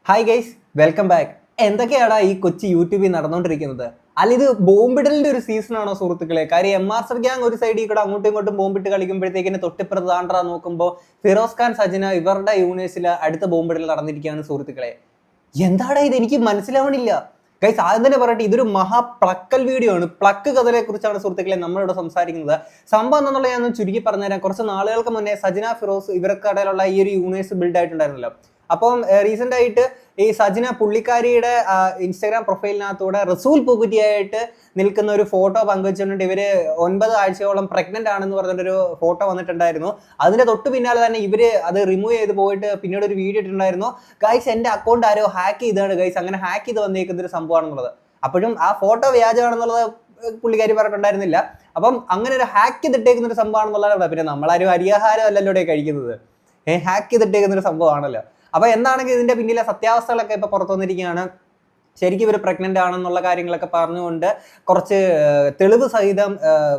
Hi guys, welcome back. എന്തൊക്കെയാടാ ഈ കൊച്ചി യൂട്യൂബിൽ നടന്നുകൊണ്ടിരിക്കുന്നത്? അല്ല, ഇത് ബോംബിടലിന്റെ ഒരു സീസൺ ആണോ സുഹൃത്തുക്കളെ? കാര്യം എം.ആർ. ഗ്യാങ് ഒരു സൈഡിൽ കൂടെ അങ്ങോട്ടും ഇങ്ങോട്ടും ബോംബിട്ട് കളിക്കുമ്പോഴത്തേക്കിന് തൊട്ടിപ്പുറത്ത് താണ്ടാ നോക്കുമ്പോൾ ഫിറോസ് ഖാൻ സജന ഇവരുടെ യൂണിവേഴ്സിൽ അടുത്ത ബോംബിടൽ നടന്നിരിക്കുകയാണ് സുഹൃത്തുക്കളെ. എന്താടാ ഇത്? എനിക്ക് മനസ്സിലാവണില്ല ഗൈസ്. ആദ്യം തന്നെ പറയട്ടെ, ഇതൊരു പ്ലക്കൽ വീഡിയോ ആണ്. പ്ലക്ക് കഥയെ കുറിച്ചാണ് സുഹൃത്തുക്കളെ നമ്മളിവിടെ സംസാരിക്കുന്നത്. സംഭവം എന്താണെന്നുള്ള ഞാൻ ചുരുക്കി പറഞ്ഞുതരാം. കുറച്ച് നാളുകൾക്ക് മുന്നേ സജന ഫിറോസ് ഇവർക്കിടയിലുള്ള ഈ ഒരു യൂണിവേഴ്സ് ബിൽഡ് ആയിട്ടുണ്ടായിരുന്നല്ലോ. അപ്പം റീസെന്റ് ആയിട്ട് ഈ സജന പുള്ളിക്കാരിയുടെ ഇൻസ്റ്റാഗ്രാം പ്രൊഫൈലിനകത്തൂടെ റസൂൽ പൂക്കുറ്റിയായിട്ട് നിൽക്കുന്ന ഒരു ഫോട്ടോ പങ്കുവെച്ചിട്ടുണ്ട്. ഇവര് 9 ആഴ്ചയോളം പ്രഗ്നന്റ് ആണെന്ന് പറഞ്ഞിട്ടൊരു ഫോട്ടോ വന്നിട്ടുണ്ടായിരുന്നു. അതിന്റെ തൊട്ട് പിന്നാലെ തന്നെ ഇവര് അത് റിമൂവ് ചെയ്ത് പോയിട്ട് പിന്നീട് ഒരു വീഡിയോ ഇട്ടിട്ടുണ്ടായിരുന്നു. ഗൈസ്, എന്റെ അക്കൗണ്ട് ആരോ ഹാക്ക് ചെയ്താണ് ഗൈസ്, അങ്ങനെ ഹാക്ക് ചെയ്ത് വന്നേക്കുന്ന ഒരു സംഭവമാണെന്നുള്ളത്. അപ്പോഴും ആ ഫോട്ടോ വ്യാജമാണെന്നുള്ളത് പുള്ളിക്കാരി പറഞ്ഞിട്ടുണ്ടായിരുന്നില്ല. അപ്പം അങ്ങനെ ഒരു ഹാക്ക് ചെയ്തിട്ടേക്കുന്ന ഒരു സംഭവമാണെന്നുള്ളത്. പിന്നെ നമ്മളാരും അരിയാഹാരം അല്ലല്ലോ കഴിക്കുന്നത്, ഹാക്ക് ചെയ്തിട്ടേക്കുന്ന ഒരു സംഭവമാണല്ലോ. അപ്പൊ എന്താണെങ്കിൽ ഇതിന്റെ പിന്നിലെ സത്യാവസ്ഥകളൊക്കെ ഇപ്പൊ പുറത്തു വന്നിരിക്കുകയാണ്. ശരിക്കും ഇവർ പ്രഗ്നന്റ് ആണെന്നുള്ള കാര്യങ്ങളൊക്കെ പറഞ്ഞുകൊണ്ട് കുറച്ച് തെളിവ് സഹിതം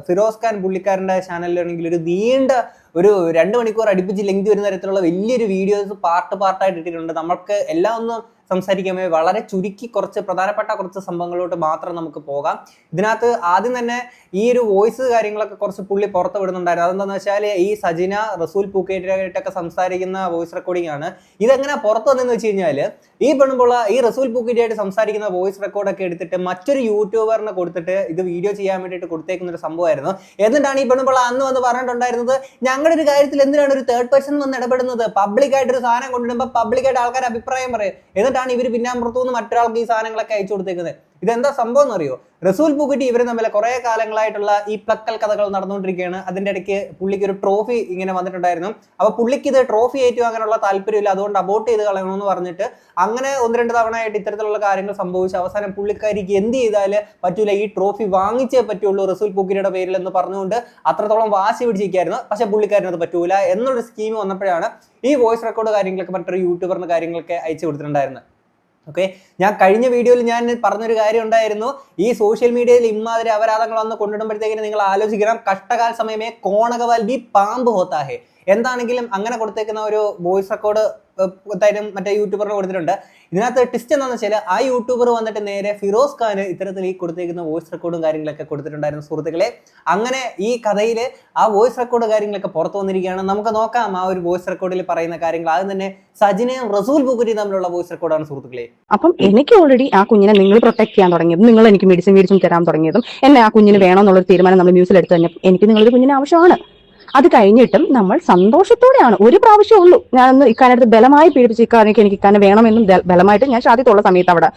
ഫിറോസ് ഖാൻ പുള്ളിക്കാരൻ്റെ ചാനലിലാണെങ്കിൽ ഒരു നീണ്ട ഒരു 2 മണിക്കൂർ അടുപ്പിച്ച് ലെങ്ത് വരുന്ന തരത്തിലുള്ള വലിയൊരു വീഡിയോസ് പാർട്ടായിട്ട് ഇട്ടിട്ടുണ്ട്. നമുക്ക് എല്ലാം ഒന്നും സംസാരിക്കാൻ വളരെ ചുരുക്കി കുറച്ച് പ്രധാനപ്പെട്ട കുറച്ച് സംഭവങ്ങളിലോട്ട് മാത്രം നമുക്ക് പോകാം. ഇതിനകത്ത് ആദ്യം തന്നെ ഈ ഒരു വോയിസ് കാര്യങ്ങളൊക്കെ കുറച്ച് പുള്ളി പുറത്ത് വിടുന്നുണ്ടായിരുന്നു. അതെന്താണെന്ന് വെച്ചാൽ ഈ സജിന റസൂൽ പൂക്കേറ്റായിട്ടൊക്കെ സംസാരിക്കുന്ന വോയിസ് റെക്കോർഡിംഗ് ആണ്. ഇതെങ്ങനെ പുറത്ത് വന്നതെന്ന് വെച്ച് കഴിഞ്ഞാൽ ഈ പെണ്ണുമ്പോൾ ഈ റസൂൽ പൂക്കേറ്റായിട്ട് സംസാരിക്കുന്ന വോയിസ് റെക്കോർഡൊക്കെ എടുത്തിട്ട് മറ്റൊരു യൂട്യൂബറിനെ കൊടുത്തിട്ട് ഇത് വീഡിയോ ചെയ്യാൻ വേണ്ടിയിട്ട് കൊടുത്തേക്കുന്ന ഒരു സംഭവമായിരുന്നു. എന്നിട്ടാണ് ഈ പെണ്ണുമ്പോൾ അന്ന് വന്ന് പറഞ്ഞിട്ടുണ്ടായിരുന്നത്, ഞങ്ങളുടെ ഒരു കാര്യത്തിൽ എന്തിനാണ് ഒരു തേർഡ് പേഴ്സൺ വന്ന് ഇടപെടുന്നത്? പബ്ലിക്കായിട്ടൊരു സാധനം കൊണ്ടുവരുമ്പോൾ പബ്ലിക്കായിട്ട് ആൾക്കാർ അഭിപ്രായം പറയും. എന്നിട്ടാണ് ഇവർ പിന്നാമ്പുറത്തുനിന്ന് മറ്റൊരാൾക്ക് ഈ സാധനങ്ങളൊക്കെ അയച്ചു കൊടുത്തേക്കുന്നത്. ഇതെന്താ സംഭവം എന്നറിയോ? റസൂൽ പൂക്കുറ്റി ഇവർ തമ്മിൽ കുറെ കാലങ്ങളായിട്ടുള്ള ഈ പ്ലക്കൽ കഥകൾ നടന്നുകൊണ്ടിരിക്കുകയാണ്. അതിന്റെ ഇടയ്ക്ക് പുള്ളിക്ക് ഒരു ട്രോഫി ഇങ്ങനെ വന്നിട്ടുണ്ടായിരുന്നു. അപ്പൊ പുള്ളിക്ക് ഇത് ട്രോഫി ഏറ്റുവാങ്ങാനുള്ള താല്പര്യമില്ല, അതുകൊണ്ട് അബോട്ട് ചെയ്ത് കളയണമെന്ന് പറഞ്ഞിട്ട് അങ്ങനെ 1-2 തവണയായിട്ട് ഇത്തരത്തിലുള്ള കാര്യങ്ങൾ സംഭവിച്ചു. അവസാനം പുള്ളിക്കാരിക്ക് എന്ത് ചെയ്താല് പറ്റൂല, ഈ ട്രോഫി വാങ്ങിച്ചേ പറ്റുള്ളൂ റസൂൽ പൂക്കുറ്റിയുടെ പേരിൽ എന്ന് പറഞ്ഞുകൊണ്ട് അത്രത്തോളം വാശി പിടിച്ചിരിക്കുകയായിരുന്നു. പക്ഷെ പുള്ളിക്കാരന് അത് പറ്റൂല എന്നൊരു സ്കീം വന്നപ്പോഴാണ് ഈ വോയിസ് റെക്കോർഡ് കാര്യങ്ങളൊക്കെ മറ്റൊരു യൂട്യൂബറിന് കാര്യങ്ങളൊക്കെ അയച്ചു കൊടുത്തിട്ടുണ്ടായിരുന്നത്. ഓക്കെ, ഞാൻ കഴിഞ്ഞ വീഡിയോയിൽ ഞാൻ പറഞ്ഞൊരു കാര്യം ഉണ്ടായിരുന്നു, ഈ സോഷ്യൽ മീഡിയയിൽ ഇമാതിരി അപരാധങ്ങൾ വന്ന് കൊണ്ടിടുമ്പോഴത്തേക്കിന് നിങ്ങൾ ആലോചിക്കണം, കഷ്ടകാല സമയമേ കോണകവാൽ ബി പാമ്പ് ഹോത്താഹേ. എന്താണെങ്കിലും അങ്ങനെ കൊടുത്തേക്കുന്ന ഒരു വോയിസ് റെക്കോർഡ് മറ്റേ യൂട്യൂബറിന് കൊടുത്തിട്ടുണ്ട്. ഇതിനകത്ത് ട്വിസ്റ്റ് എന്താണെന്ന് വെച്ചാൽ ആ യൂട്യൂബർ വന്നിട്ട് നേരെ ഫിറോസ് ഖാന് ഇത്തരത്തിൽ ഈ കൊടുത്തേക്കുന്ന വോയിസ് റെക്കോർഡും കാര്യങ്ങളൊക്കെ കൊടുത്തിട്ടുണ്ടായിരുന്നു സുഹൃത്തുക്കളെ. അങ്ങനെ ഈ കഥയിൽ ആ വോയിസ് റെക്കോർഡ് കാര്യങ്ങളൊക്കെ പുറത്തു വന്നിരിക്കുകയാണ്. നമുക്ക് നോക്കാം ആ ഒരു വോയിസ് റെക്കോർഡിൽ പറയുന്ന കാര്യങ്ങൾ. ആദ്യം തന്നെ സജിനയും റസൂൽ പൂക്കുറ്റിയും തമ്മിലുള്ള വോയിസ് റെക്കോർഡാണ് സുഹൃത്തുക്കളെ. അപ്പം എനിക്ക് ഓൾറെഡി ആ കുഞ്ഞിനെ നിങ്ങൾ പ്രൊട്ടക്ട് ചെയ്യാൻ തുടങ്ങിയതും, നിങ്ങൾ എനിക്ക് മെഡിസിൻ മേടിച്ചും തരാൻ തുടങ്ങിയതും, എന്നെ ആ കുഞ്ഞിന് വേണമെന്നുള്ളൊരു തീരുമാനം നമ്മൾ ന്യൂസിൽ എടുത്തു കഴിഞ്ഞപ്പോൾ എനിക്ക് നിങ്ങളൊരു കുഞ്ഞിന് ആവശ്യമാണ്. അത് കഴിഞ്ഞിട്ടും നമ്മൾ സന്തോഷത്തോടെയാണ്, ഒരു പ്രാവശ്യം ഉള്ളൂ ഞാനൊന്ന് ഇക്കാനടുത്ത് ബലമായി പീഡിപ്പിച്ച് എനിക്ക് ഇക്കാനെ വേണമെന്നും ബലമായിട്ട് ഞാൻ ഷാജിത്തുള്ള സമയത്ത് അവിടെ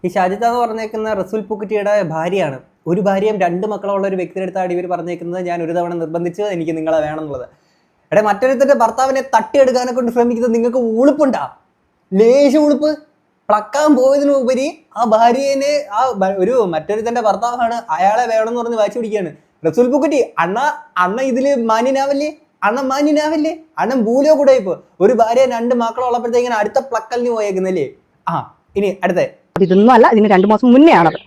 ഈ ഷാജിത്ത എന്ന് പറഞ്ഞേക്കുന്ന റസൂൽ പൂക്കുറ്റിയുടെ ഭാര്യയാണ്. ഒരു ഭാര്യയും 2 മക്കളുള്ള ഒരു വ്യക്തിയുടെ അടുത്താണ് ഇവർ പറഞ്ഞേക്കുന്നത്, ഞാൻ ഒരു തവണ നിർബന്ധിച്ചത് എനിക്ക് നിങ്ങളെ വേണമെന്നുള്ളത്. മറ്റൊരുത്തരുടെ ഭർത്താവിനെ തട്ടിയെടുക്കാനെ കൊണ്ട് ശ്രമിക്കുന്നത് നിങ്ങൾക്ക് ഉളുപ്പുണ്ടാ? ലേശ ഉളുപ്പ്. പ്ലക്കാൻ പോയതിനുപരി ആ ഭാര്യനെ ഒരു മറ്റൊരുത്തന്റെ ഭർത്താവാണ്, അയാളെ വേണമെന്ന് പറഞ്ഞ് വാശി പിടിക്കുകയാണ്. റസൂൽ പൂക്കുറ്റി, അണ്ണ ഇതില് മാന്യനാവല്ലേ? അണ്ണൻ ഭൂലോ കൂടെ ഇപ്പൊ ഒരു ഭാര്യ 2 മക്കളുള്ളപ്പോഴത്തേക്കിങ്ങനെ അടുത്ത പ്ലക്കലിന് പോയേക്കുന്നല്ലേ? ഇനി അടുത്ത ഇതൊന്നും അല്ല, ഇതിന് 2 മാസം മുന്നേ ആണത്.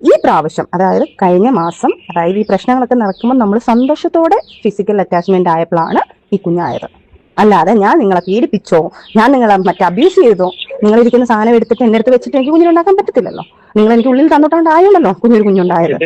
ഈ പ്രാവശ്യം, അതായത് കഴിഞ്ഞ മാസം, അതായത് ഈ പ്രശ്നങ്ങളൊക്കെ നടക്കുമ്പോൾ നമ്മൾ സന്തോഷത്തോടെ ഫിസിക്കൽ അറ്റാച്ച്മെന്റ് ആയപ്പോഴാണ് ഈ കുഞ്ഞായത്. അല്ലാതെ ഞാൻ നിങ്ങളെ പീഡിപ്പിച്ചോ, ഞാൻ നിങ്ങളെ അബ്യൂസ് ചെയ്തോ, നിങ്ങളിരിക്കുന്ന സാധനം എടുത്തിട്ട് എന്റെ അടുത്ത് വെച്ചിട്ട് എനിക്ക് കുഞ്ഞിനുണ്ടാക്കാൻ പറ്റത്തില്ലല്ലോ. നിങ്ങൾ എനിക്ക് ഉള്ളിൽ തന്നിട്ടുണ്ടായല്ലോ കുഞ്ഞുണ്ടായത്.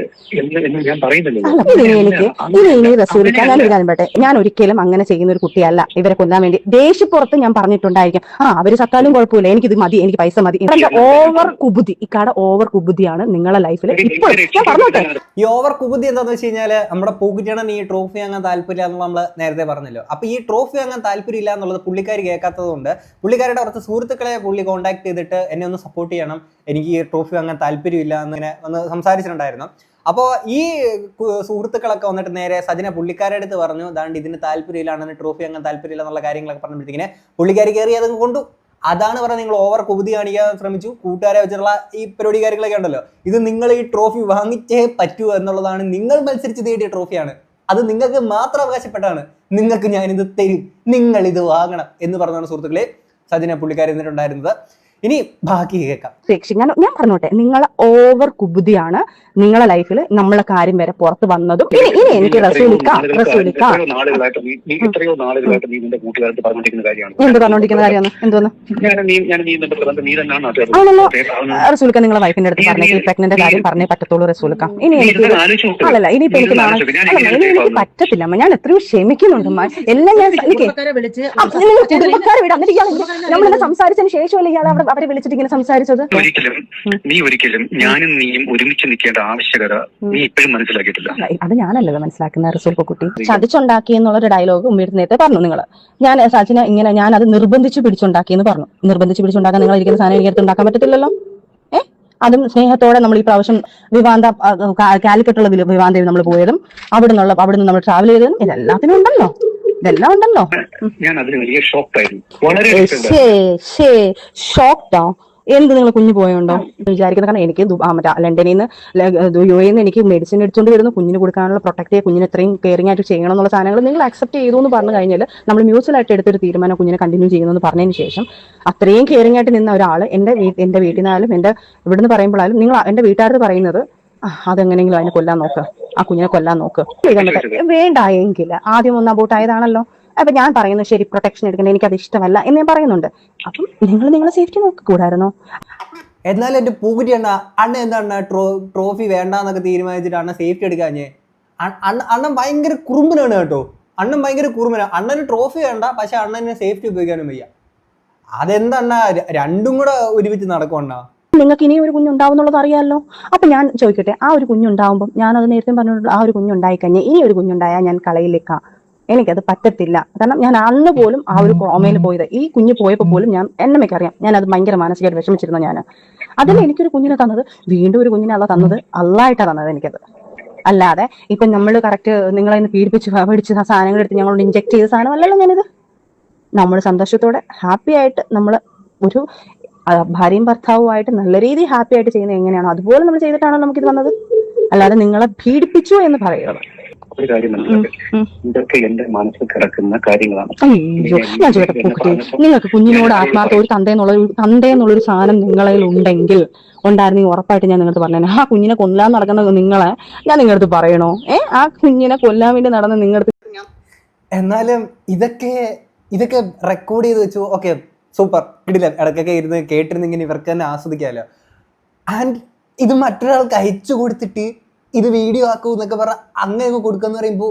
ഇനി റസൂലിക്ക, ഞാൻ ഒരു കാര്യം പറയട്ടെ, ഞാൻ ഒരിക്കലും അങ്ങനെ ചെയ്യുന്ന ഒരു കുട്ടിയല്ല. ഇവരെ കൊല്ലാൻ വേണ്ടി ദേഷ്യപ്പുറത്ത് ഞാൻ പറഞ്ഞിട്ടുണ്ടായിരിക്കും, അവര് സത്താലും കുഴപ്പമില്ല, എനിക്കിത് മതി, എനിക്ക് പൈസ മതി. ഓവർ കുബുദ്ധി, ഇക്കാടെ ഓവർ കുബുദ്ധിയാണ് നിങ്ങളെ ലൈഫിൽ ഇപ്പോൾ ഞാൻ പറഞ്ഞോട്ടെ. ഈ ഓവർ കുബുദ്ധി എന്താന്ന് വെച്ച് കഴിഞ്ഞാല്, നമ്മുടെ പൂക്കുറ്റിയാണ് ഈ ട്രോഫി വാങ്ങാൻ താല്പര്യം എന്നുള്ള നമ്മൾ നേരത്തെ പറഞ്ഞല്ലോ. അപ്പൊ ഈ ട്രോഫി വാങ്ങാൻ താല്പര്യമില്ല എന്നുള്ളത് പുള്ളിക്കാരി കേൾക്കാത്തത് കൊണ്ട് പുള്ളിക്കാരുടെ കുറച്ച് സുഹൃത്തുക്കളെ പുള്ളി കോൺടാക്ട് ചെയ്തിട്ട് എന്നെ ഒന്ന് സപ്പോർട്ട് ചെയ്യണം, എനിക്ക് ഈ ട്രോഫി വാങ്ങാൻ താല്പര്യമില്ല എന്നിങ്ങനെ വന്ന് സംസാരിച്ചിട്ടുണ്ടായിരുന്നു. അപ്പോൾ ഈ സുഹൃത്തുക്കളൊക്കെ വന്നിട്ട് നേരെ സജിന പുള്ളിക്കാരുടെ അടുത്ത് പറഞ്ഞു, ദാണ്ട് ഇതിന് താല്പര്യമില്ല, ട്രോഫി വാങ്ങാൻ താല്പര്യമില്ല എന്നുള്ള കാര്യങ്ങളൊക്കെ പറഞ്ഞപ്പോഴത്തേക്കിനെ പുള്ളിക്കാരി കയറി അത് കൊണ്ടു. അതാണ് പറഞ്ഞത്, നിങ്ങൾ ഓവർ കുബുദ്ധി കാണിക്കാൻ ശ്രമിച്ചു, കൂട്ടുകാരെ വെച്ചിട്ടുള്ള ഈ പരിപാടി കാര്യങ്ങളൊക്കെ ഉണ്ടല്ലോ, ഇത് നിങ്ങൾ ഈ ട്രോഫി വാങ്ങിച്ചേ പറ്റൂ എന്നുള്ളതാണ്, നിങ്ങൾ മത്സരിച്ച് നേടിയ ട്രോഫിയാണ്, അത് നിങ്ങൾക്ക് മാത്രം അവകാശപ്പെട്ടാണ്, നിങ്ങൾക്ക് ഞാനിത് തരും, നിങ്ങൾ ഇത് വാങ്ങണം എന്ന് പറഞ്ഞാണ് സുഹൃത്തുക്കളെ സജിന പുള്ളിക്കാരി എന്നിട്ടുണ്ടായിരുന്നത്. ഇനി ബാക്കി കേൾക്കാം. ഞാൻ പറഞ്ഞോട്ടെ, നിങ്ങളെ ഓവർ കുബുദ്ധിയാണ് നിങ്ങളെ ലൈഫിൽ നമ്മളെ കാര്യം വരെ പുറത്ത് വന്നതും. ഇനി എനിക്ക് റസൂലിക്ക എന്ത് പറഞ്ഞോണ്ടിരിക്കുന്ന കാര്യമാണ് എന്തോന്ന് ആണല്ലോ. റസൂലിക്ക നിങ്ങളെ വൈഫിന്റെ അടുത്ത് പറഞ്ഞ പ്രഗ്നന്റ് കാര്യം പറഞ്ഞേ പറ്റത്തുള്ളൂ റസൂലിക്ക. ഇനി എനിക്ക് അല്ലല്ല ഇനിയിപ്പോ എനിക്ക് ഇനി എനിക്ക് പറ്റത്തില്ല അമ്മ. ഞാൻ എത്രയോ ക്ഷമിക്കുന്നുണ്ട് അമ്മ. എല്ലാം ഞാൻ കുടുംബക്കാരെ വിടാം. എന്നിട്ട് ഇയാൾ നമ്മളെല്ലാം സംസാരിച്ചതിന് ശേഷമല്ലേ ഇയാൾ അവരെ വിളിച്ചിട്ട് ഇങ്ങനെ സംസാരിച്ചത്? ഒരിക്കലും ഞാനും നീയും ഒരുമിച്ച് നിൽക്കേണ്ട ആവശ്യകത നീ ഇപ്പോഴും മനസ്സിലാക്കിയിട്ടില്ല. അത് ഞാനല്ലല്ലോ മനസ്സിലാക്കുന്ന റസൂൽ കുട്ടി. ചതിച്ചുണ്ടാക്കി എന്നുള്ളൊരു ഡയലോഗ് ഉമ്മയുടെ നേരത്തെ പറഞ്ഞു നിങ്ങൾ. ഞാൻ സച്ചിനെ ഇങ്ങനെ ഞാൻ അത് നിർബന്ധിച്ച് പിടിച്ചുണ്ടാക്കിയെന്ന് പറഞ്ഞു. നിർബന്ധിച്ച് പിടിച്ചുണ്ടാക്കാൻ നിങ്ങൾ ഇരിക്കുന്ന സാധനം എനിക്ക് ഉണ്ടാക്കാൻ പറ്റത്തില്ലല്ലോ. അതും സ്നേഹത്തോടെ നമ്മൾ ഈ പ്രാവശ്യം കാലിക്കട്ടുള്ള വിവാന്തയിൽ നമ്മൾ പോയതും അവിടുന്ന് നമ്മൾ ട്രാവൽ ചെയ്തതും ഇതെല്ലാത്തിനും ഉണ്ടല്ലോ. ഞാൻ അതിന് വലിയ ഷോക്കായിരുന്നു. വളരെ ഷോക്ക്ഡോ? എന്ത് നിങ്ങൾ കുഞ്ഞു പോയോണ്ടോ വിചാരിക്കുന്നത്? കാരണം എനിക്ക് ലണ്ടനിൽ നിന്ന് UAE നിന്ന് എനിക്ക് മെഡിസിൻ എടുത്തുകൊണ്ട് വരുന്നു കുഞ്ഞിന് കൊടുക്കാനുള്ള പ്രൊട്ടക്ട് ചെയ്യുക, കുഞ്ഞിന് എത്രയും കെയറിംഗ് ആയിട്ട് ചെയ്യണം എന്നുള്ള സാധനങ്ങൾ നിങ്ങൾ അക്സെപ്റ്റ് ചെയ്തു എന്ന് പറഞ്ഞു കഴിഞ്ഞാൽ നമ്മൾ മ്യൂച്വലായിട്ട് എടുത്തൊരു തീരുമാനം കുഞ്ഞിനെ കണ്ടിന്യൂ ചെയ്യുന്നു പറഞ്ഞതിന് ശേഷം അത്രയും കെയറിംഗ് ആയിട്ട് നിന്ന ഒരാൾ എന്റെ വീട്ടിൽ നിന്നാലും എന്റെ ഇവിടുന്ന് പറയുമ്പോഴാലും നിങ്ങൾ എന്റെ വീട്ടുകാർക്ക് പറയുന്നത് അതെങ്ങനെയെങ്കിലും അതിനെ കൊല്ലാൻ നോക്ക്, ആ കുഞ്ഞിനെ കൊല്ലാൻ നോക്ക്. വേണ്ട എങ്കിൽ ആദ്യം ഒന്ന് അബോട്ടായതാണല്ലോ. അപ്പൊ ഞാൻ പറയുന്നു ശരി പ്രൊട്ടക്ഷൻ എടുക്കണേ, എനിക്കത് ഇഷ്ടമല്ല എന്ന് ഞാൻ പറയുന്നുണ്ട്. അപ്പം നിങ്ങളെ സേഫ്റ്റി നോക്കൂടായിരുന്നോ? എന്നാലും എന്റെ പൂക്കുറ്റി അണ്ണ എന്താണ് ട്രോഫി വേണ്ടെന്നൊക്കെ തീരുമാനിച്ചിട്ട് അണ്ണൻ സേഫ്റ്റി എടുക്കാഞ്ഞേ? അണ്ണൻ ഭയങ്കര കുറുമ്പനാണ് കേട്ടോ. അണ്ണൻ ഭയങ്കര കുറുമ്പനാണ്. അണ്ണന് ട്രോഫി വേണ്ട, പക്ഷെ അണ്ണന് സേഫ്റ്റി ഉപയോഗിക്കാനും വയ്യ. അതെന്തണ്ണ രണ്ടും കൂടെ ഒരുമിച്ച് നടക്കുവണ്ണ? നിങ്ങൾക്ക് ഇനിയും ഒരു കുഞ്ഞുണ്ടാവുന്നുള്ളത് അറിയാമല്ലോ. അപ്പൊ ഞാൻ ചോദിക്കട്ടെ, ആ ഒരു കുഞ്ഞുണ്ടാവുമ്പോൾ ഞാനത് നേരത്തെ പറഞ്ഞിട്ടുള്ള ആ ഒരു കുഞ്ഞുണ്ടായി കഴിഞ്ഞാൽ ഇനി ഒരു കുഞ്ഞുണ്ടായാൽ ഞാൻ കളയിലേക്കാം. എനിക്കത് പറ്റത്തില്ല. കാരണം ഞാൻ അന്ന് പോലും ആ ഒരു കോമയിൽ പോയത്, ഈ കുഞ്ഞ് പോയപ്പോൾ പോലും ഞാൻ എന്നമ്മയ്ക്ക് അറിയാം ഞാൻ അത് ഭയങ്കര മാനസികമായിട്ട് വിഷമിച്ചിരുന്നു. ഞാൻ അതിൽ എനിക്കൊരു കുഞ്ഞിനെ തന്നത്, വീണ്ടും ഒരു കുഞ്ഞിനെ തന്നത് അള്ളായിട്ടാണ് തന്നത് എനിക്കത്. അല്ലാതെ ഇപ്പൊ നമ്മൾ കറക്റ്റ് നിങ്ങളെ പീഡിപ്പിച്ച് മേടിച്ച് സാധനങ്ങൾ എടുത്ത് ഞങ്ങളോട് ഇഞ്ചെക്ട് ചെയ്ത സാധനമല്ലല്ലോ ഞാനിത്. നമ്മൾ സന്തോഷത്തോടെ ഹാപ്പി ആയിട്ട് നമ്മൾ ഒരു ഭാര്യയും ഭർത്താവുമായിട്ട് നല്ല രീതിയിൽ ഹാപ്പി ആയിട്ട് ചെയ്യുന്നത് എങ്ങനെയാണോ അതുപോലെ നമ്മൾ ചെയ്തിട്ടാണോ നമുക്കിത് വന്നത്. അല്ലാതെ നിങ്ങളെ പീഡിപ്പിച്ചു എന്ന് പറയുന്നത്. ഒരു കാര്യം ഇതൊക്കെ എന്റെ മനസ്സിൽ കിടക്കുന്ന കാര്യങ്ങളാണ്. അയ്യോ ഞാൻ ചോദിക്കട്ടെ പൂക്കുട്ടി, നിങ്ങൾക്ക് കുഞ്ഞിനോട് ആത്മാർത്ഥ ഒരു തന്തയെന്നുള്ളൊരു സാധനം നിങ്ങളിൽ ഉണ്ടെങ്കിൽ ഉണ്ടായിരുന്നെങ്കിൽ ഉറപ്പായിട്ട് ഞാൻ നിങ്ങളുടെ പറഞ്ഞു ആ കുഞ്ഞിനെ കൊല്ലാൻ നടക്കുന്ന നിങ്ങളെ ഞാൻ നിങ്ങളടുത്ത് പറയണോ? ആ കുഞ്ഞിനെ കൊല്ലാൻ വേണ്ടി നടന്ന നിങ്ങളുടെ. എന്നാലും ഇതൊക്കെ റെക്കോർഡ് ചെയ്ത് വെച്ചു. ഓക്കെ സൂപ്പർ, ഇടില്ല. ഇടയ്ക്കൊക്കെ ഇരുന്ന് കേട്ടിരുന്നെങ്കിൽ ഇവർക്ക് തന്നെ ആസ്വദിക്കാമല്ലോ. ആൻഡ് ഇത് മറ്റൊരാൾക്ക് അയച്ചു കൊടുത്തിട്ട് ഇത് വീഡിയോ ആക്കൂ എന്നൊക്കെ പറഞ്ഞാൽ അങ്ങനെ കൊടുക്കാന്ന് പറയുമ്പോൾ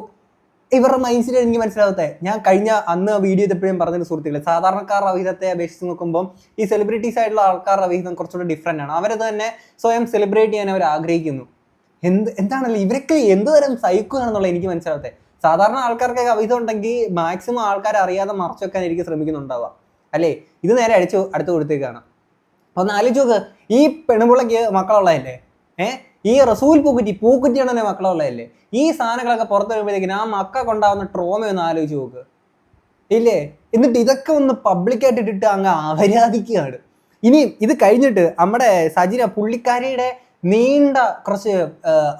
ഇവരുടെ മൈൻഡ് സെറ്റ് എനിക്ക് മനസ്സിലാവത്തെ. ഞാൻ അന്ന് വീഡിയോ ചെയ്തപ്പോഴും പറഞ്ഞൊരു സുഹൃത്തുക്കളെ, സാധാരണക്കാരുടെ അവിഹിതത്തെ അപേക്ഷിച്ച് നോക്കുമ്പോൾ ഈ സെലിബ്രിറ്റീസ് ആയിട്ടുള്ള ആൾക്കാരുടെ അവിഹിതം കുറച്ചുകൂടെ ഡിഫറെൻ്റ് ആണ്. അവരത് തന്നെ സ്വയം സെലിബ്രേറ്റ് ചെയ്യാൻ അവർ ആഗ്രഹിക്കുന്നു. എന്താണല്ലോ ഇവരൊക്കെ എന്തുതരം സൈക്കോ ആണെന്നുള്ള എനിക്ക് മനസ്സിലാവത്തെ. സാധാരണ ആൾക്കാർക്കൊക്കെ അവിഹിതം ഉണ്ടെങ്കിൽ മാക്സിമം ആൾക്കാർ അറിയാതെ മറച്ചു വെക്കാൻ എനിക്ക് ശ്രമിക്കുന്നുണ്ടാവുക അല്ലേ? ഇത് നേരെ അടുത്ത് കൊടുത്തേക്കാണ്. അപ്പൊ ഒന്ന് ആലോചിച്ച് നോക്ക്, ഈ പെണ്ണുപിള്ളക്ക് മക്കളുള്ളതല്ലേ? ഈ റസൂൽ പൂക്കുറ്റിയാണ് തന്നെ മക്കളുള്ളതല്ലേ? ഈ സാധനങ്ങളൊക്കെ പുറത്ത് വരുമ്പോഴത്തേക്കിന് ആ മക്കൾക്കുണ്ടാവുന്ന ട്രോമ ഒന്ന് ആലോചിച്ച് നോക്ക് ഇല്ലേ? എന്നിട്ട് ഇതൊക്കെ ഒന്ന് പബ്ലിക്കായിട്ട് ഇട്ടിട്ട് അങ്ങ് ആരാധിക്കുകയാണ്. ഇനി ഇത് കഴിഞ്ഞിട്ട് നമ്മുടെ സജിന പുള്ളിക്കാരിയുടെ നീണ്ട കുറച്ച്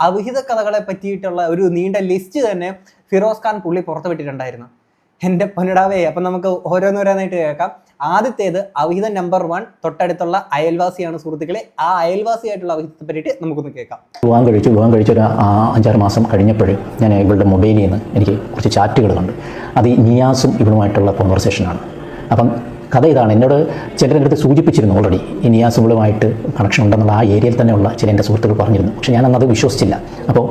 അവിഹിത കഥകളെ പറ്റിയിട്ടുള്ള ഒരു നീണ്ട ലിസ്റ്റ് തന്നെ ഫിറോസ് ഖാൻ പുള്ളി പുറത്തുവിട്ടിട്ടുണ്ടായിരുന്നു. എൻ്റെ പൊന്നിടാവേ. അപ്പം നമുക്ക് ഓരോന്നോരോന്നായിട്ട് കേൾക്കാം. ആദ്യത്തേത് അവിഹിതം നമ്പർ 1, തൊട്ടടുത്തുള്ള അയൽവാസിയാണ് സുഹൃത്തുക്കളെ. ആ അയൽവാസിയായിട്ടുള്ള അവിഹിതത്തെ പറ്റിയിട്ട് നമുക്കൊന്ന് കേൾക്കാം. വിവാഹം കഴിച്ച് ഒരു 5-6 മാസം കഴിഞ്ഞപ്പോൾ ഞാൻ ഇവളുടെ മൊബൈലിൽ നിന്ന് എനിക്ക് കുറച്ച് ചാറ്റുകൾ കണ്ടു. അത് നിയാസും ഇവളുമായിട്ടുള്ള കോൺവെർസേഷനാണ്. അപ്പം കഥ ഇതാണ്. എന്നോട് ചിലരുടെ അടുത്ത് സൂചിപ്പിച്ചിരുന്നു ഓൾറെഡി ഈ നിയാസും ഇവളുമായിട്ട് കണക്ഷൻ ഉണ്ടെന്നുള്ള ആ ഏരിയയിൽ തന്നെയുള്ള ചില എൻ്റെ സുഹൃത്തുക്കൾ പറഞ്ഞിരുന്നു. പക്ഷേ ഞാനന്നത് വിശ്വസിച്ചില്ല. അപ്പോൾ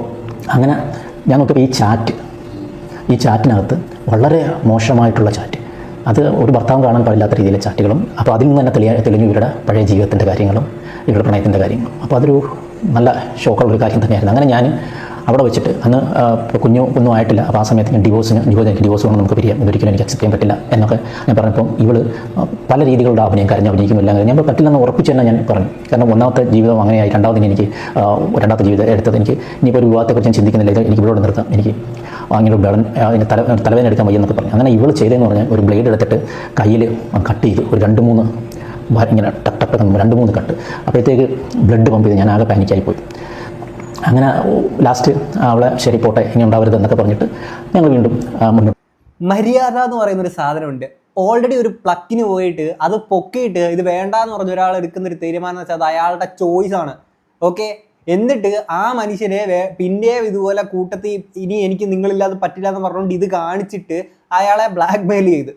അങ്ങനെ ഞാൻ നോക്കിയപ്പോൾ ഈ ചാറ്റിനകത്ത് വളരെ മോശമായിട്ടുള്ള ചാറ്റ്, അത് ഒരു ഭർത്താവും കാണാൻ പാടില്ലാത്ത രീതിയിലെ ചാറ്റുകളും. അപ്പോൾ അതിൽ നിന്ന് തന്നെ തെളിഞ്ഞു ഇവരുടെ പഴയ ജീവിതത്തിൻ്റെ കാര്യങ്ങളും ഇവരുടെ പ്രണയത്തിൻ്റെ കാര്യങ്ങളും. അപ്പോൾ അതൊരു നല്ല ഷോക്കുള്ളൊരു കാര്യം തന്നെയായിരുന്നു. അങ്ങനെ ഞാൻ അവിടെ വെച്ചിട്ട് അന്ന് കുഞ്ഞും ആയിട്ടില്ല. അപ്പോൾ ആ സമയത്ത് ഞാൻ ഡിവോഴ്സ് കൊണ്ട് നമുക്ക് പിരിയാം, ഇതൊരിക്കലും എനിക്ക് അക്സെപ്റ്റ് ചെയ്യാൻ പറ്റില്ല എന്നൊക്കെ ഞാൻ പറഞ്ഞപ്പോൾ ഇവള് പല രീതികളുടെ അഭിനയിക്കും എല്ലാം ഞാൻ പറ്റില്ലെന്ന് ഉറപ്പിച്ച് തന്നെ ഞാൻ പറഞ്ഞു. കാരണം ഒന്നാമത്തെ ജീവിതം അങ്ങനെയായി, രണ്ടാമത്തെ ജീവിതം എടുത്തത് എനിക്ക് ഇനിയിപ്പോൾ ഒരു വിവാഹത്തെക്കുറിച്ച് ഞാൻ ചിന്തിക്കുന്നില്ല, എനിക്ക് ഇവളോട് നിർത്താം, എനിക്ക് അങ്ങനെ തലവേദന എടുക്കാൻ വയ്യെന്നൊക്കെ പറഞ്ഞു. അങ്ങനെ ഇവൾ ചെയ്തതെന്ന് പറഞ്ഞാൽ ഒരു ബ്ലേഡ് എടുത്തിട്ട് കയ്യിൽ കട്ട് ചെയ്ത് ഒരു 2-3 ഇങ്ങനെ ടക്ക് 2-3 കട്ട്. അപ്പോഴത്തേക്ക് ബ്ലഡ് പമ്പ് ചെയ്ത് ഞാൻ ആകെ പാനിക്കായിപ്പോയി. അങ്ങനെ ലാസ്റ്റ് അവളെ ശരി പോട്ടെ ഇനി ഉണ്ടാവരുത് എന്നൊക്കെ പറഞ്ഞിട്ട് ഞങ്ങൾ വീണ്ടും മുന്നോട്ട്. മര്യാദ എന്ന് പറയുന്നൊരു സാധനമുണ്ട്. ഓൾറെഡി ഒരു പ്ലക്കിന് പോയിട്ട് അത് പൊക്കിയിട്ട് ഇത് വേണ്ടാന്ന് പറഞ്ഞ ഒരാൾ എടുക്കുന്ന ഒരു തീരുമാനം എന്ന് വെച്ചാൽ അത് അയാളുടെ ചോയ്സ് ആണ്. ഓക്കെ, എന്നിട്ട് ആ മനുഷ്യനെ പിന്നെയും ഇതുപോലെ കൂട്ടത്തിൽ ഇനി എനിക്ക് നിങ്ങളില്ലാതെ പറ്റില്ല എന്ന് പറഞ്ഞുകൊണ്ട് ഇത് കാണിച്ചിട്ട് അയാളെ ബ്ലാക്ക് മെയിൽ ചെയ്ത്.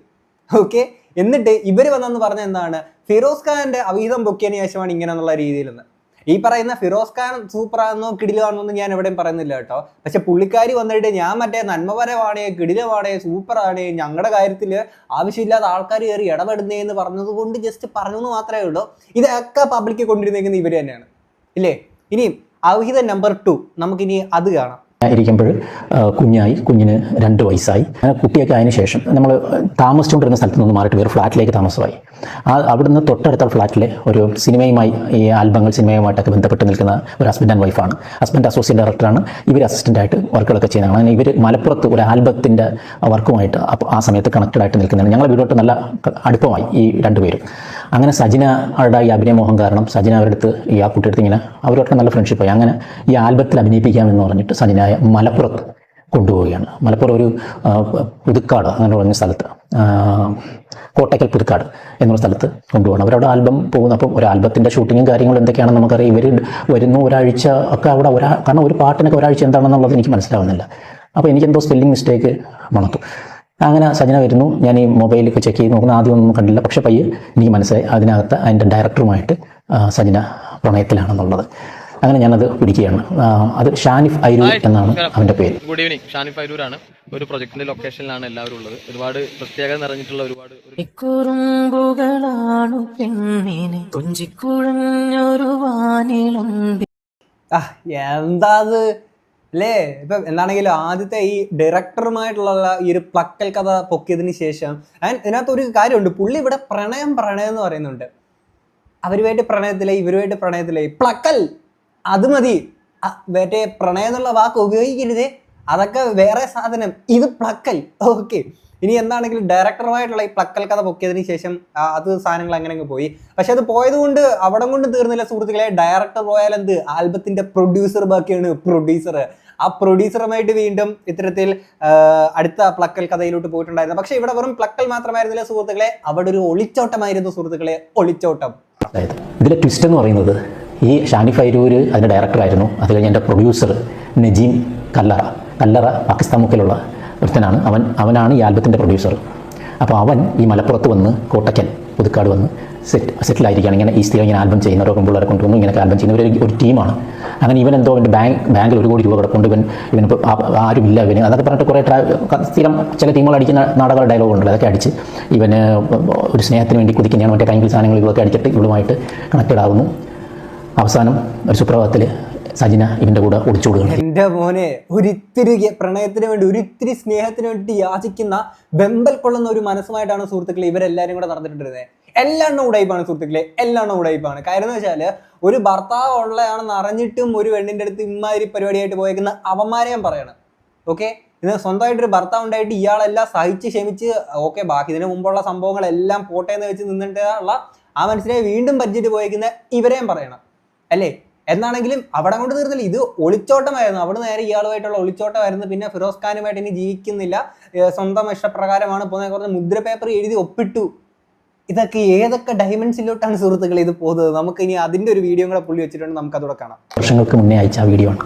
ഓക്കെ, എന്നിട്ട് ഇവർ വന്നെന്ന് പറഞ്ഞ എന്താണ്, ഫിറോസ് ഖാന്റെ അവിഹിതം പൊക്കിയതിന് ശേഷമാണ് ഇങ്ങനെ എന്നുള്ള രീതിയിൽ നിന്ന്. ഈ പറയുന്ന ഫിറോസ് ഖാൻ സൂപ്പറാണെന്നോ കിടിലാണെന്നൊന്നും ഞാൻ എവിടെയും പറയുന്നില്ല കേട്ടോ. പക്ഷെ പുള്ളിക്കാരി വന്നിട്ട് ഞാൻ മറ്റേ നന്മപരമാണ്, കിടിലമാണ്, സൂപ്പറാണ്, ഞങ്ങളുടെ കാര്യത്തിൽ ആവശ്യമില്ലാത്ത ആൾക്കാർ കയറി ഇടപെടുന്നതെന്ന് പറഞ്ഞത് കൊണ്ട് ജസ്റ്റ് പറഞ്ഞു എന്ന് മാത്രമേ ഉള്ളൂ. ഇതൊക്കെ പബ്ലിക്ക് കൊണ്ടിരുന്നേക്കുന്നത് ഇവർ തന്നെയാണ് ഇല്ലേ. ഇനി അവിഹിതം നമ്പർ 2 നമുക്കിനി അത് കാണാം. ഇരിക്കുമ്പോൾ കുഞ്ഞായി, കുഞ്ഞിന് 2 വയസ്സായി. കുട്ടിയൊക്കെ അതിന് ശേഷം നമ്മൾ താമസിച്ചുകൊണ്ടിരുന്ന സ്ഥലത്ത് നിന്ന് മാറിയിട്ട് വേറെ ഫ്ലാറ്റിലേക്ക് താമസമായി. അവിടുന്ന് തൊട്ടടുത്ത ഫ്ലാറ്റിലെ ഒരു സിനിമയുമായി, ഈ ആൽബങ്ങൾ സിനിമയുമായിട്ടൊക്കെ ബന്ധപ്പെട്ട് നിൽക്കുന്ന ഒരു ഹസ്ബൻഡ് ആൻഡ് വൈഫാണ്. ഹസ്ബൻഡ് അസോസിയേറ്റ് ഡയറക്ടറാണ്, ഇവർ അസിസ്റ്റൻ്റായിട്ട് വർക്കുകളൊക്കെ ചെയ്യുന്നതാണ്. അങ്ങനെ ഇവർ മലപ്പുറത്ത് ഒരു ആൽബത്തിൻ്റെ വർക്കുമായിട്ട് ആ സമയത്ത് കണക്റ്റഡ് ആയിട്ട് നിൽക്കുന്നതാണ്. ഞങ്ങളുടെ വീടോട്ട് നല്ല അടുപ്പമായി ഈ 2 പേരും. അങ്ങനെ സജിനയുടെ ഈ അഭിനയമോഹം കാരണം സജിന അവരുടെ അടുത്ത് ആ കുട്ടിയെടുത്ത് ഇങ്ങനെ അവരോട്ട് നല്ല ഫ്രണ്ട്ഷിപ്പായി. അങ്ങനെ ഈ ആൽബത്തിൽ അഭിനയിപ്പിക്കാമെന്ന് പറഞ്ഞിട്ട് സജിന മലപ്പുറത്ത് കൊണ്ടുപോവുകയാണ്. മലപ്പുറം ഒരു പുതുക്കാട് അങ്ങനെ പറഞ്ഞ സ്ഥലത്ത്, കോട്ടയ്ക്കൽ പുതുക്കാട് എന്നുള്ള സ്ഥലത്ത് കൊണ്ടുപോകണം. അവരവിടെ ആൽബം പോകുന്നു. അപ്പം ഒരു ആൽബത്തിൻ്റെ ഷൂട്ടിങ്ങും കാര്യങ്ങളും എന്തൊക്കെയാണെന്ന് നമുക്കറിയാം. ഇവർ വരുന്നു, ഒരാഴ്ച ഒക്കെ അവിടെ കാരണം ഒരു പാട്ടിനൊക്കെ ഒരാഴ്ച എന്താണെന്നുള്ളത് എനിക്ക് മനസ്സിലാവുന്നില്ല. അപ്പോൾ എനിക്കെന്തോ സ്പെല്ലിംഗ് മിസ്റ്റേക്ക് മണത്തു. അങ്ങനെ സജന വരുന്നു. ഞാൻ ഈ മൊബൈലൊക്കെ ചെക്ക് ചെയ്ത് നോക്കുന്ന ആദ്യമൊന്നും കണ്ടില്ല. പക്ഷേ പയ്യെ എനിക്ക് മനസ്സിലായി അതിനകത്ത് അതിൻ്റെ ഡയറക്ടറുമായിട്ട് സജന പ്രണയത്തിലാണെന്നുള്ളത്. അങ്ങനെ ഞാനത് പിടിക്കുകയാണ്. അത് ഷാനിഫ് ഐരൂർ എന്നാണ് അവൻ്റെ പേര്. ഗുഡ് ഈവനിങ്, ഷാനിഫ് ഐരൂരാണ്. ഒരു പ്രൊജക്ടിന്റെ ലൊക്കേഷനിലാണ് എല്ലാവരും ഉള്ളത്. ഒരുപാട് പ്രത്യേകത നിറഞ്ഞിട്ടുള്ള ഒരുപാട് എന്താ അല്ലേ. ഇപ്പൊ എന്താണെങ്കിലും ആദ്യത്തെ ഈ ഡയറക്ടറുമായിട്ടുള്ള ഈ ഒരു പ്ലക്കൽ കഥ പൊക്കിയതിന് ശേഷം ഇതിനകത്ത് ഒരു കാര്യമുണ്ട്. പുള്ളി ഇവിടെ പ്രണയം എന്ന് പറയുന്നുണ്ട്. അവരുമായിട്ട് പ്രണയത്തിലെ, ഇവരുമായിട്ട് പ്രണയത്തിലെ, പ്ലക്കൽ അത് മതി. മറ്റേ പ്രണയം എന്നുള്ള വാക്ക് ഉപയോഗിക്കരുതേ, അതൊക്കെ വേറെ സാധനം. ഇത് പ്ലക്കൽ. ഓക്കെ, ഇനി എന്താണെങ്കിലും ഡയറക്ടറുമായിട്ടുള്ള ഈ പ്ലക്കൽ കഥ പൊക്കിയതിന് ശേഷം അത് സാധനങ്ങൾ അങ്ങനെ പോയി. പക്ഷെ അത് പോയത് കൊണ്ട് അവിടെ കൊണ്ട് തീർന്നില്ല സുഹൃത്തുക്കളെ. ഡയറക്ടർ പോയാൽ എന്ത്, ആൽബത്തിന്റെ പ്രൊഡ്യൂസർ ബാക്കിയാണ് പ്രൊഡ്യൂസർ. ആ പ്രൊഡ്യൂസറുമായിട്ട് വീണ്ടും ഇത്തരത്തിൽ അടുത്ത പ്ലക്കൽ കഥയിലോട്ട് പോയിട്ടുണ്ടായിരുന്നു. പക്ഷെ ഇവിടെ വെറും പ്ലക്കൽ മാത്രമായിരുന്നില്ല സുഹൃത്തുക്കളെ, അവിടെ ഒരു ഒളിച്ചോട്ടമായിരുന്നു സുഹൃത്തുക്കളെ, ഒളിച്ചോട്ടം. അതായത് ഇതിലെ ട്വിസ്റ്റ് എന്ന് പറയുന്നത്, ഈ ഷാനിഫ് ഐരൂർ അതിൻ്റെ ഡയറക്ടറായിരുന്നു. അത് കഴിഞ്ഞ് എൻ്റെ പ്രൊഡ്യൂസർ നജീം കല്ലറ പാകിസ്ഥാൻ മുക്കിലുള്ള ഒരുത്തനാണ്. അവനാണ് ഈ ആൽബത്തിൻ്റെ പ്രൊഡ്യൂസർ. അപ്പോൾ അവൻ ഈ മലപ്പുറത്ത് വന്ന് കോട്ടയ്ക്കൽ പുതുക്കാട് വന്ന് സെറ്റിലായിരിക്കുകയാണ്. ഇങ്ങനെ ഈ സ്ഥിരം ഇങ്ങനെ ആൽബം ചെയ്യുന്നവരോ പിള്ളേരെ കൊണ്ടുവന്നു ഇങ്ങനെ ആൽബം ചെയ്യുന്നവർ ഒരു ടീമാണ്. അങ്ങനെ ഇവൻ എന്തോ അവൻ്റെ ബാങ്കിൽ 1 കോടി രൂപ കിടക്കൊണ്ട് ഇവനിപ്പോൾ ആരുമില്ല ഇവന് അതൊക്കെ പറഞ്ഞിട്ട് കുറേ സ്ഥിരം ചില ടീമുകൾ അടിക്കുന്ന നാടക ഡയലോഗ് ഉണ്ടല്ലോ, അതൊക്കെ അടിച്ച് ഇവന് ഒരു സ്നേഹത്തിന് വേണ്ടി കുതിക്കുന്നതാണ്. മറ്റേ കൈമ്പിൾ സാധനങ്ങൾ ഇതൊക്കെ അടിച്ചിട്ട് ഇവളുമായിട്ട് കണക്റ്റഡ് ആകുന്നു. അവസാനം ഒരു സുപ്രഭാതത്തിൽ സജിന ഇവന്റെ കൂടെ ഒളിച്ചോടുകയാണ്. എന്റെ മോനെ, ഒരിത്തിരി പ്രണയത്തിന് വേണ്ടി, ഒരിത്തിരി സ്നേഹത്തിന് വേണ്ടി യാചിക്കുന്ന വെമ്പൽ കൊള്ളുന്ന ഒരു മനസ്സുമായിട്ടാണ് സുഹൃത്തുക്കളെ ഇവരെല്ലാരും കൂടെ നടന്നിട്ടുണ്ടായിരുന്നത്. എല്ലാം ഉടായിപ്പാണ് സുഹൃത്തുക്കളെ, എല്ലാം ഉടായിപ്പാണ്. കാര്യം എന്ന് വെച്ചാൽ ഒരു ഭർത്താവ് ഉള്ളതാണെന്ന് അറിഞ്ഞിട്ടും ഒരു പെണ്ണിന്റെ അടുത്ത് ഇമ്മാതിരി പരിപാടിയായിട്ട് പോയേക്കുന്ന അവന്മാരെ ഞാൻ പറയണം. ഓക്കെ, ഇത് സ്വന്തമായിട്ടൊരു ഭർത്താവ് ഉണ്ടായിട്ട് ഇയാളെല്ലാം സഹിച്ച് ക്ഷമിച്ച് ഓക്കെ ബാക്കി ഇതിനു മുമ്പുള്ള സംഭവങ്ങളെല്ലാം പോട്ടേന്ന് വെച്ച് നിന്നിട്ടുള്ള ആ മനസ്സിനെ വീണ്ടും പരിചിട്ട് പോയേക്കുന്ന ഇവരെയും പറയണം അല്ലേ. എന്നാണെങ്കിലും അവിടെ കൊണ്ട് തീർന്നില്ല, ഇത് ഒളിച്ചോട്ടമായിരുന്നു. അവിടെ നേരെ ഇയാളുമായിട്ടുള്ള ഒളിച്ചോട്ടമായിരുന്നു. പിന്നെ ഫിറോസ് ഖാനുമായിട്ട് ഇനി ജീവിക്കുന്നില്ല, സ്വന്തം ഇഷ്ടപ്രകാരമാണ് പോകുന്നത്. കുറച്ച് മുദ്ര പേപ്പർ എഴുതി ഒപ്പിട്ടു. ഇതൊക്കെ ഏതൊക്കെ ഡയമെൻഷനിലോട്ടാണ് സുഹൃത്തുക്കളെ ഇത് പോകുന്നത്. നമുക്ക് ഇനി അതിന്റെ ഒരു വീഡിയോ കൂടെ പുള്ളി വെച്ചിട്ടുണ്ട്, നമുക്ക് അതോടെ കാണാം. വർഷങ്ങൾക്ക് മുന്നേ അയച്ച ആ വീഡിയോ ആണ്,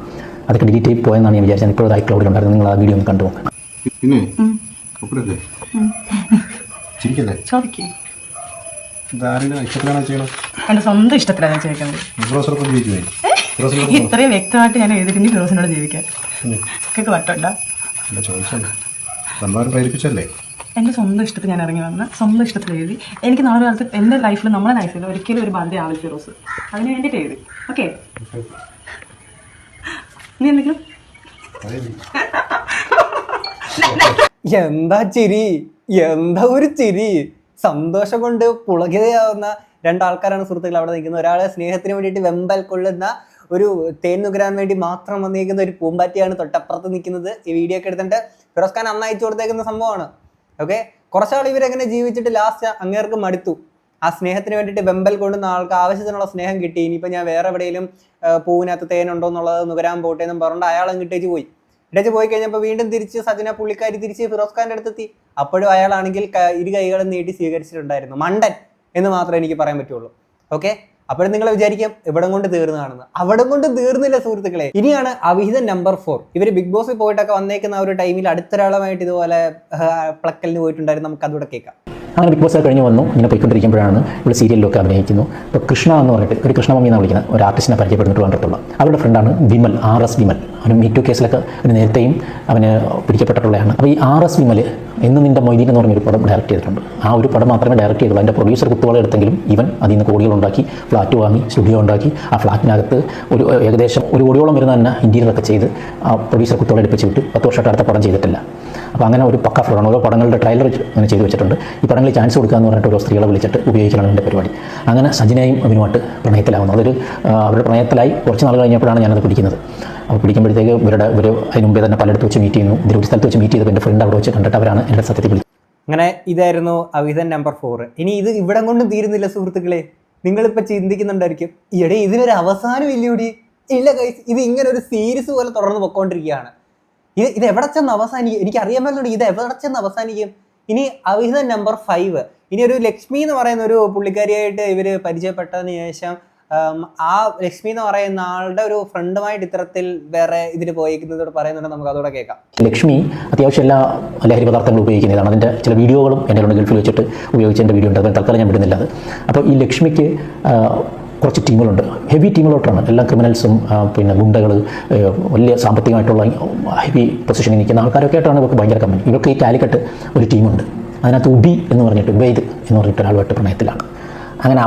അതൊക്കെ ഡിലീറ്റ് ചെയ്ത് പോയെന്നാണ് ഞാൻ വിചാരിച്ചത്. ഇപ്പോൾ ഐക്ലൗഡിൽ ഉണ്ടായിരുന്നു. നിങ്ങൾ ആ വീഡിയോ ഒന്ന് കണ്ടു നോക്കണം. എന്റെ സ്വന്തം ഇഷ്ടത്തിലാണ് ചോദിക്കുന്നത്. ഇത്രയും വ്യക്തമായിട്ട് ഞാൻ എഴുതിയിട്ട് ഫിറോസിനോട് ജീവിക്കാൻ വട്ടണ്ട. എന്റെ സ്വന്തം ഇഷ്ടത്തിൽ ഞാൻ ഇറങ്ങി വന്ന് സ്വന്തം ഇഷ്ടത്തിൽ എഴുതി. എനിക്ക് നാളെ കാലത്ത് എന്റെ ലൈഫിൽ, നമ്മളെ ലൈഫിൽ ഒരിക്കലും ഒരു ബാധ്യത ആവില്ല ഫിറോസ്. അതിന് വേണ്ടിയിട്ട് എഴുതി. ഓക്കെ, നീ എന്തെങ്കിലും എന്താ ചിരി, എന്താ ഒരു ചിരി. സന്തോഷം കൊണ്ട് പുളകിതയാവുന്ന രണ്ടാൾക്കാരാണ് സുഹൃത്തുക്കൾ അവിടെ നിൽക്കുന്നത്. ഒരാളെ സ്നേഹത്തിന് വേണ്ടിയിട്ട് വെമ്പൽ കൊള്ളുന്ന ഒരു തേൻ നുകരാൻ വേണ്ടി മാത്രം വന്നിരിക്കുന്ന ഒരു പൂമ്പാറ്റിയാണ് തൊട്ടപ്പുറത്ത് നിൽക്കുന്നത്. ഈ വീഡിയോ ഒക്കെ എടുത്തിട്ട് ഫിറോസ് ഖാൻ അന്ന് അയച്ചു കൊടുത്തേക്കുന്ന സംഭവമാണ്. ഓക്കെ, കുറച്ചാൾ ഇവരെങ്ങനെ ജീവിച്ചിട്ട് ലാസ്റ്റ് അങ്ങേർക്ക് മടുത്തു. ആ സ്നേഹത്തിന് വേണ്ടിയിട്ട് വെമ്പൽ കൊള്ളുന്ന ആൾക്ക് ആവശ്യത്തിനുള്ള സ്നേഹം കിട്ടി. ഇനിയിപ്പോൾ ഞാൻ വേറെ എവിടെയെങ്കിലും പൂവിനകത്ത് തേനുണ്ടോ എന്നുള്ളത് നുകരാൻ പോട്ടെ എന്നും പറഞ്ഞിട്ട് അയാൾ കിട്ടേച്ച് പോയി. ഇടച്ച് പോയി കഴിഞ്ഞപ്പോൾ വീണ്ടും തിരിച്ച് സജന പുള്ളിക്കാരി തിരിച്ച് ഫിറോസ് ഖാന്റെ അടുത്തെത്തി. അപ്പോഴും അയാളാണെങ്കിൽ ഇരു കൈകളും നീട്ടി സ്വീകരിച്ചിട്ടുണ്ടായിരുന്നു. മണ്ടൻ എന്ന് മാത്രമേ എനിക്ക് പറയാൻ പറ്റുള്ളൂ. ഓക്കെ, അപ്പോഴും നിങ്ങൾ വിചാരിക്കാം ഇവിടം കൊണ്ട് തീർന്നതാണെന്ന്. അവിടം കൊണ്ട് തീർന്നില്ല സുഹൃത്തുക്കളെ. ഇനിയാണ് അവിഹിതം നമ്പർ 4. ഇവർ ബിഗ് ബോസിൽ പോയിട്ടൊക്കെ വന്നേക്കുന്ന ഒരു ടൈമിൽ അടുത്തൊരാളുമായിട്ട് ഇതുപോലെ പ്ലക്കലിന് പോയിട്ടുണ്ടായിരുന്നു. നമുക്ക് അതുകൂടെ കേൾക്കാം. അങ്ങനെ ബിഗ് ബോസ് കഴിഞ്ഞ് വന്നു. ഇങ്ങനെ പോയിക്കൊണ്ടിരിക്കുമ്പോഴാണ് ഇവിടെ സീരിയലിലൊക്കെ അഭിനയിക്കുന്നു. ഇപ്പോൾ കൃഷ്ണ എന്ന് പറഞ്ഞിട്ട് ഒരു കൃഷ്ണമമ്മി എന്ന് വിളിക്കുന്ന ഒരു ആർട്ടിസ്റ്റിനെ പരിചയപ്പെടുന്നിട്ട് വന്നിട്ടുള്ള അവരുടെ ഫ്രണ്ടാണ് വിമൽ, RS വിമൽ. അവന് മീറ്റു കേസിലൊക്കെ അവന് നേരത്തെയും അവന് പിടിക്കപ്പെട്ടിട്ടുള്ളതാണ്. അപ്പോൾ ഈ RS വിമൽ എന്ന് നിൻ്റെ മൊയ്തീൻ എന്ന് പറഞ്ഞൊരു പടം ഡയറക്റ്റ് ചെയ്തിട്ടുണ്ട്. ആ ഒരു പടം മാത്രമേ ഡയറക്റ്റ് ചെയ്തുള്ളൂ. അതിൻ്റെ പ്രൊഡ്യൂസർ കുത്തുവള എടുത്തെങ്കിലും ഇവൻ അതിൽ നിന്ന് കോടികളുണ്ടാക്കി ഫ്ലാറ്റ് വാങ്ങി സ്റ്റുഡിയോ ഉണ്ടാക്കി ആ ഫ്ലാറ്റിനകത്ത് ഏകദേശം 1 കോടിയോളം വരുന്ന തന്നെ ഇൻറ്റീരിയറൊക്കെ ചെയ്ത് ആ പ്രൊഡ്യൂസർ കുത്തുവള എടുപ്പിച്ച് വിട്ട് 10 വർഷമായിട്ട് അടുത്ത പടം ചെയ്തിട്ടില്ല. അപ്പോൾ അങ്ങനെ ഒരു പക്ക ഫ്രോഡാണ്. ഓരോ പടങ്ങളുടെ ട്രailer അങ്ങനെ ചെയ്തു വെച്ചിട്ടുണ്ട്. ഈ പടങ്ങളിൽ ചാൻസ് കൊടുക്കുക എന്ന് പറഞ്ഞിട്ട് ഓരോ സ്ത്രീകളെ വിളിച്ചിട്ട് ഉപയോഗിക്കണം എൻ്റെ പരിപാടി. അങ്ങനെ സജിനയും അവനുമായിട്ട് പ്രണയത്തിലാവുന്നു. അതൊരു അവരുടെ പ്രണയത്തിലായി കുറച്ച് നാൾ കഴിഞ്ഞപ്പോഴാണ് ഞാനത് പിടിക്കുന്നത്. അപ്പോൾ പിടിക്കുമ്പോഴത്തേക്ക് ഇവർ അതിന് മുമ്പേ തന്നെ പലയിടത്ത് വെച്ച് മീറ്റ് ചെയ്യുന്നു. ഇതിൽ ഒരു സ്ഥലത്ത് വെച്ച് മീറ്റ് ചെയ്തപ്പോൾ എൻ്റെ ഫ്രണ്ട് അവിടെ വെച്ച് കണ്ടിട്ട് അവരാണ് എൻ്റെ സത്യത്തിൽ വിളിച്ചത്. അങ്ങനെ ഇതായിരുന്നു അവിഹിതം നമ്പർ 4. ഇനി ഇത് ഇവിടം കൊണ്ടും തീരുന്നില്ല സുഹൃത്തുക്കളെ. നിങ്ങളിപ്പോൾ ചിന്തിക്കുന്നുണ്ടായിരിക്കും, ഈയിടെ ഇതിനൊരു അവസാനം ഇല്ലൂടി. ഇല്ല ഗൈസ്, ഇത് ഇങ്ങനെ ഒരു സീരീസ് പോലെ തുടർന്ന് പൊക്കോണ്ടിരിക്കുകയാണ്. ഇത് എവിടെ ചെന്ന് അവസാനിക്കും? എനിക്ക് അറിയാൻ പറ്റുന്നുണ്ട് ഇത് എവിടെ ചെന്ന് അവസാനിക്കും. ഇനി അവിഹിതം നമ്പർ 5. ഇനി ഒരു ലക്ഷ്മി എന്ന് പറയുന്ന ഒരു പുള്ളിക്കാരിയായിട്ട് ഇവർ പരിചയപ്പെട്ടതിന് ശേഷം ആ ലക്ഷ്മി എന്ന് പറയുന്ന ആളുടെ ഒരു ഫ്രണ്ടുമായിട്ട് ഇത്തരത്തിൽ വേറെ ഇതിന് പോയിരിക്കുന്നതോട് പറയുന്നുണ്ട്. നമുക്ക് അതോടെ കേൾക്കാം. ലക്ഷ്മി അത്യാവശ്യം എല്ലാ ലഹരി പദാർത്ഥങ്ങളും ഉപയോഗിക്കുന്നതാണ്. അതിൻ്റെ ചില വീഡിയോകളും എൻ്റെ ഗൾഫിൽ വെച്ചിട്ട് ഉപയോഗിച്ചതിൻ്റെ വീഡിയോ ഉണ്ട്. അത് തൽക്കാലം ഞാൻ വിടുന്നില്ല അത്. അപ്പോൾ ഈ ലക്ഷ്മിക്ക് കുറച്ച് ടീമുകളുണ്ട്. ഹെവി ടീമുകളോട്ടാണ്. എല്ലാ ക്രിമിനൽസും പിന്നെ ഗുണ്ടകൾ, വലിയ സാമ്പത്തികമായിട്ടുള്ള ഹെവി പൊസിഷനിൽ നിൽക്കുന്ന ആൾക്കാരൊക്കെ ആയിട്ടാണ് ഇവർക്ക് ഭയങ്കര കമ്പനി. ഇവർക്ക് ഈ കാലിക്കട്ട് ഒരു ടീമുണ്ട്. അതിനകത്ത് ഉബി എന്ന് പറഞ്ഞിട്ട് ഉബൈദ് എന്ന് പറഞ്ഞിട്ട് ഒരാളുമായിട്ട് പ്രണയത്തിലാണ്. അങ്ങനെ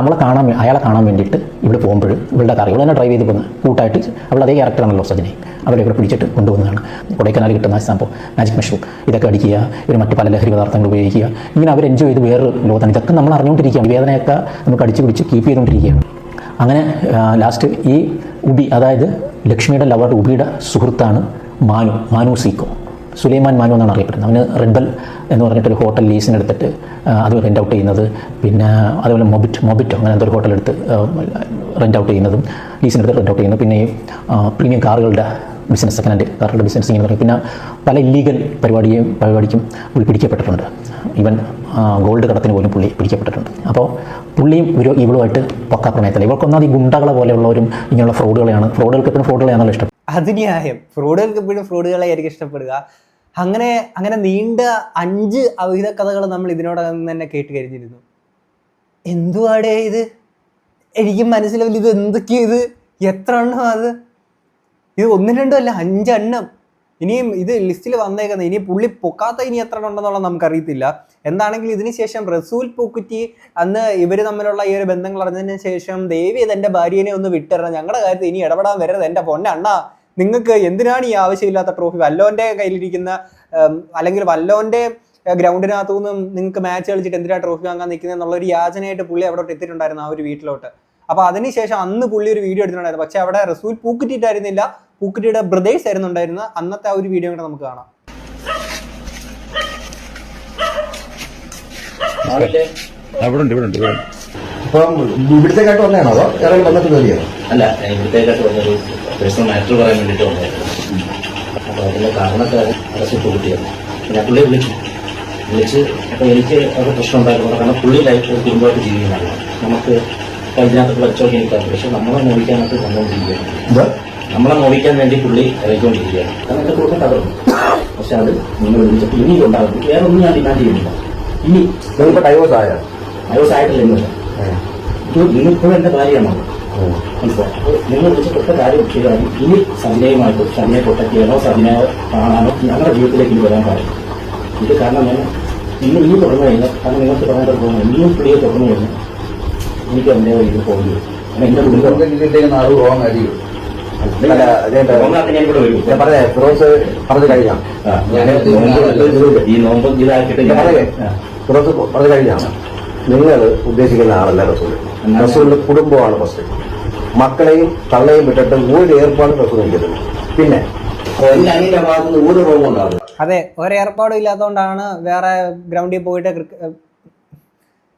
അയാളെ കാണാൻ വേണ്ടിയിട്ട് ഇവിടെ പോകുമ്പോൾ ഇവളുടെ കാർ ഇവിടെ തന്നെ ഡ്രൈവ് ചെയ്ത് പോകുന്നത് കൂട്ടായിട്ട് അവളുടെ അതേ ക്യാരക്ടറാണല്ലോ സജിനെ. അവരെ ഇവിടെ പിടിച്ചിട്ട് കൊണ്ടുപോകുന്നതാണ്. കൊടൈക്കനാൽ കിട്ടുന്ന സംഭവം മാജിക് മഷ്റൂം ഇതൊക്കെ അടിക്കുക, ഇവർ മറ്റ് പല ലഹരി പദാർത്ഥങ്ങൾ ഉപയോഗിക്കുക. ഇങ്ങനെ അവർ എൻജോയ് ചെയ്ത് വേറൊരു ലോകത്താണ്. ഇതൊക്കെ നമ്മൾ അറിഞ്ഞുകൊണ്ടിരിക്കുകയാണ്. വേദനയൊക്കെ നമുക്ക് അടിച്ച് പിടിച്ച് കീപ്പ് ചെയ്തുകൊണ്ടിരിക്കുകയാണ്. അങ്ങനെ ലാസ്റ്റ് ഈ ഉബി, അതായത് ലക്ഷ്മിയുടെ ലവർ ഉബിയുടെ സുഹൃത്താണ് മാനു സീക്കോ. സുലൈമാൻ മാനു എന്നാണ് അറിയപ്പെടുന്നത്. അവന് റെഡ് എന്ന് പറഞ്ഞിട്ടൊരു ഹോട്ടൽ ലീസിനെടുത്തിട്ട് അത് റെൻ്റ് ഔട്ട് ചെയ്യുന്നത്, പിന്നെ അതുപോലെ മൊബിറ്റോ അങ്ങനെ എന്തൊരു ഹോട്ടൽ എടുത്ത് റെൻ്റ് ഔട്ട് ചെയ്യുന്നതും ലീസിനെടുത്ത് റെൻ്റ് ഔട്ട് ചെയ്യുന്നത്, പിന്നെ ഈ പ്രീമിയം കാറുകളുടെ ബിസിനസ്, സെക്കൻഡ് ഹാൻഡ് കാറുകളുടെ ബിസിനസ് എന്ന് പറയും. പിന്നെ പല ഇല്ലീഗൽ പരിപാടിക്കും പുള്ളി പിടിക്കപ്പെട്ടിട്ടുണ്ട്. ഈവൻ ഗോൾഡ് കടത്തിന് പോലും പുള്ളി പിടിക്കപ്പെട്ടിട്ടുണ്ട്. അപ്പോൾ പുള്ളിയും ഇവളുമായിട്ട് പക്ക പ്രണയത്തില്ല. ഇവർക്കൊന്നാമത് ഈ ഗുണ്ടകളെ പോലെയുള്ളവരും ഇങ്ങനെയുള്ള ഫ്രോഡുകൾക്ക് എപ്പോഴും ഫ്രോഡുകളെയാണല്ലോ ഇഷ്ടം. അത് ന്യായം. ഫ്രോഡുകൾക്ക് എപ്പോഴും ഫ്രോഡുകളെ ആയിരിക്കും ഇഷ്ടപ്പെടുക. അങ്ങനെ നീണ്ട 5 അവിഹിത കഥകൾ നമ്മൾ ഇതിനോടകം തന്നെ കേട്ട് കഴിഞ്ഞിരുന്നു. എന്തുവാടേ ഇത്? എനിക്ക് മനസ്സിലാവില്ല. ഇത് എന്തൊക്കെയാ? ഇത് എത്ര എണ്ണം? ഇത് 1 2 അല്ല, 5 എണ്ണം. ഇനിയും ഇത് ലിസ്റ്റിൽ വന്നേക്കുന്നത്. ഇനി പുള്ളി പൊക്കാത്ത ഇനി എത്ര ഉണ്ടെന്നുള്ളത് നമുക്കറിയത്തില്ല. എന്താണെങ്കിലും ഇതിന് ശേഷം റസൂൽ പൂക്കുറ്റി അന്ന് ഇവർ തമ്മിലുള്ള ഈ ഒരു ബന്ധങ്ങൾ അറിഞ്ഞതിന് ശേഷം ദേവി എൻ്റെ ഭാര്യനെ ഒന്ന് വിട്ടിരണം, ഞങ്ങളുടെ കാര്യത്തിൽ ഇനി ഇടപെടാൻ വരരുത്, എൻ്റെ പൊന്നണ്ണ, നിങ്ങൾക്ക് എന്തിനാണ് ഈ ആവശ്യമില്ലാത്ത ട്രോഫി? വല്ലോൻ്റെ കയ്യിലിരിക്കുന്ന അല്ലെങ്കിൽ വല്ലോൻ്റെ ഗ്രൗണ്ടിനകത്തു നിന്നും നിങ്ങൾക്ക് മാച്ച് കളിച്ചിട്ട് എന്തിനാ ട്രോഫി വാങ്ങാൻ നിൽക്കുന്നത് എന്നുള്ളൊരു യാചനയായിട്ട് പുള്ളി അവിടെ എത്തിയിട്ടുണ്ടായിരുന്നു ആ ഒരു വീട്ടിലോട്ട്. അപ്പോൾ അതിനുശേഷം അന്ന് പുള്ളി ഒരു വീഡിയോ എടുത്തിട്ടുണ്ടായിരുന്നു. പക്ഷെ അവിടെ റസൂൽ പൂക്കുറ്റിയിട്ടായിരുന്നില്ല, പൂക്കുറ്റിയുടെ ബ്രദേഴ്സ് ആയിരുന്നു ഉണ്ടായിരുന്നത്. അന്നത്തെ ആ ഒരു വീഡിയോ കൂടെ നമുക്ക് കാണാം. ഇപ്പം ഇവിടത്തേക്കായിട്ട് വന്നതാണോ അതോ ഇറങ്ങി വന്നിട്ട് ജോലിയാണോ? അല്ല, ഇവിടത്തേക്കായിട്ട് വന്നൊരു പേഴ്സണൽ മാറ്റർ പറയാൻ വേണ്ടിയിട്ട് വന്നായിരുന്നു. അപ്പോൾ അതിൻ്റെ കാരണക്കാരൻ അറസ്റ്റ് കൂട്ടിയായിരുന്നു. ഞാൻ പുള്ളിയെ വിളിച്ച് അപ്പോൾ എനിക്ക് അത് പ്രശ്നം ഉണ്ടായിരുന്നു. കാരണം പുള്ളി ലൈഫ് കുടുംബമായിട്ട് ജീവിക്കുന്നതാണ്. നമുക്ക് ഇതിനകത്ത് വെച്ചോക്കെ എനിക്കത്. പക്ഷെ നമ്മളെ നോവിക്കാനൊക്കെ വന്നുകൊണ്ടിരിക്കുകയാണ്. നമ്മളെ നോവിക്കാൻ വേണ്ടി പുള്ളി ഇറങ്ങിക്കൊണ്ടിരിക്കുകയാണ്. കാരണം എൻ്റെ കുടുംബം തകർന്നു. പക്ഷെ അത് നിങ്ങൾ വിളിച്ചപ്പോൾ ഇനി ഉണ്ടാകും. വേറെ ഒന്നും ഞാൻ ഡിമാൻഡ് ചെയ്യുന്നില്ല. ഇനി നിങ്ങളിപ്പോൾ ഡൈവോഴ്സ് ആയിട്ടില്ല. നിങ്ങളിപ്പോഴും എൻ്റെ ഭാര്യയാണ്. മനസ്സിലായി? അപ്പോൾ നിങ്ങൾ വിളിച്ചിട്ടൊക്കെ കാര്യം ശരിയാണ്. ഇനി സജിനയുമായിട്ട് സജിനെ പ്രൊട്ടക്ട് ചെയ്യാനോ സജിനെ കാണാനോ ഞങ്ങളുടെ ജീവിതത്തിലേക്ക് ഇനി വരാൻ പാടില്ല. ഇത് കാരണം ഞാൻ ഇനി തുറന്നു കഴിഞ്ഞാൽ, കാരണം നിങ്ങൾക്ക് പറയാൻ പോകുന്നത് ഇനിയും പുള്ളിയെ തുറന്നു കഴിഞ്ഞാൽ എനിക്ക് എൻ്റെ ഇത് പോകേണ്ടി വരും. കാരണം എൻ്റെ കുടുംബം നാട് പോകാനായിരിക്കും. പറഞ്ഞേ ഫിറോസ് പറഞ്ഞു കഴിഞ്ഞാ ഈ നോമ്പ് ഇതാക്കിയിട്ട് ഫിറോസ് പറഞ്ഞു കഴിഞ്ഞാണ് നിങ്ങൾ ഉദ്ദേശിക്കുന്ന ആളല്ല റസൂൽ. റസൂലിന്റെ കുടുംബമാണ് ഫസ്റ്റ്. മക്കളെയും തള്ളയും വിട്ടിട്ട് ഒരു ഏർപ്പാടും റസൂൽ നിൽക്കുന്നത്. പിന്നെ എന്റെ അനിയന്റെ ഭാഗത്ത് നിന്ന് ഒരു റോഗം ഉണ്ടാകും. അതെ, ഒരു ഏർപ്പാടും ഇല്ലാത്തതുകൊണ്ടാണ് വേറെ ഗ്രൗണ്ടിൽ പോയിട്ട്